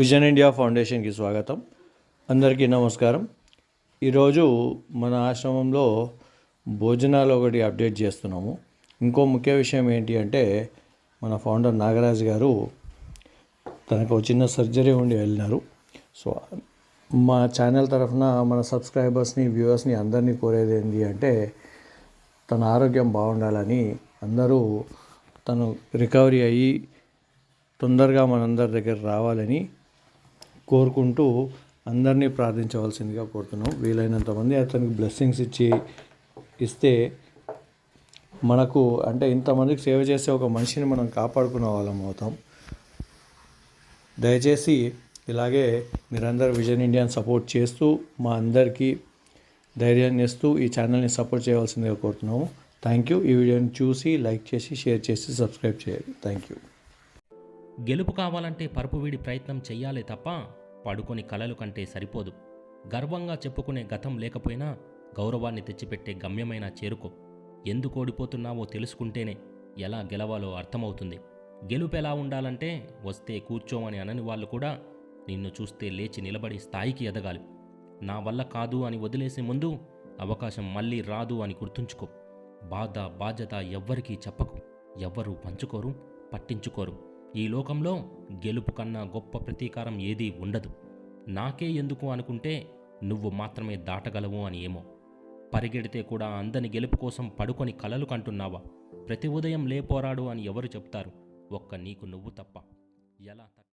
Vision India ఫౌండేషన్కి స్వాగతం. అందరికీ నమస్కారం. ఈరోజు మన ఆశ్రమంలో భోజనాలు ఒకటి అప్డేట్ చేస్తున్నాము. ఇంకో ముఖ్య విషయం ఏంటి అంటే, మన ఫౌండర్ నాగరాజ్ గారు తనకు చిన్న సర్జరీ ఉండి వెళ్ళినారు. సో మా ఛానల్ తరఫున మన సబ్స్క్రైబర్స్ని, వ్యూవర్స్ని అందరినీ కోరేది ఏంటి అంటే, తన ఆరోగ్యం బాగుండాలని, అందరూ తను రికవరీ అయ్యి తొందరగా మనందరి దగ్గర రావాలని కోరుకుంటూ అందరినీ ప్రార్థించవలసిందిగా కోరుతున్నాం. వీలైనంత మంది అతనికి బ్లెస్సింగ్స్ ఇస్తే మనకు అంటే ఇంతమందికి సేవ చేసే ఒక మనిషిని మనం కాపాడుకునే వాళ్ళం అవుతాం. దయచేసి ఇలాగే మీరందరూ విజన్ ఇండియాని సపోర్ట్ చేస్తూ మా అందరికీ ధైర్యాన్ని ఇస్తూ ఈ ఛానల్ని సపోర్ట్ చేయవలసిందిగా కోరుతున్నాము. Thank you. ఈ వీడియోని చూసి లైక్ చేసి షేర్ చేసి సబ్స్క్రైబ్ చేయండి. Thank you. గెలుపు కావాలంటే పరుపు వీడి ప్రయత్నం చెయ్యాలే తప్ప పడుకొని కలలు కంటే సరిపోదు. గర్వంగా చెప్పుకునే గతం లేకపోయినా గౌరవాన్ని తెచ్చిపెట్టే గమ్యమైన చేరుకో. ఎందుకు ఓడిపోతున్నావో తెలుసుకుంటేనే ఎలా గెలవాలో అర్థమవుతుంది. గెలుపు ఎలా ఉండాలంటే వస్తే కూర్చోమని అనని వాళ్ళు కూడా నిన్ను చూస్తే లేచి నిలబడి స్థాయికి ఎదగాలి. నా వల్ల కాదు అని వదిలేసే ముందు అవకాశం మళ్ళీ రాదు అని గుర్తుంచుకో. బాధ్యత ఎవ్వరికీ చెప్పకు. ఎవ్వరూ పంచుకోరు, పట్టించుకోరు. ఈ లోకంలో గెలుపు కన్నా గొప్ప ప్రతీకారం ఏదీ ఉండదు. నాకే ఎందుకు అనుకుంటే నువ్వు మాత్రమే దాటగలవు అని ఏమో. పరిగెడితే కూడా అందని గెలుపు కోసం పడుకొని కలలు కంటున్నావా? ప్రతి ఉదయం లేపోరాడు అని ఎవరు చెప్తారు? ఒక్క నీకు నువ్వు తప్ప. ఎలా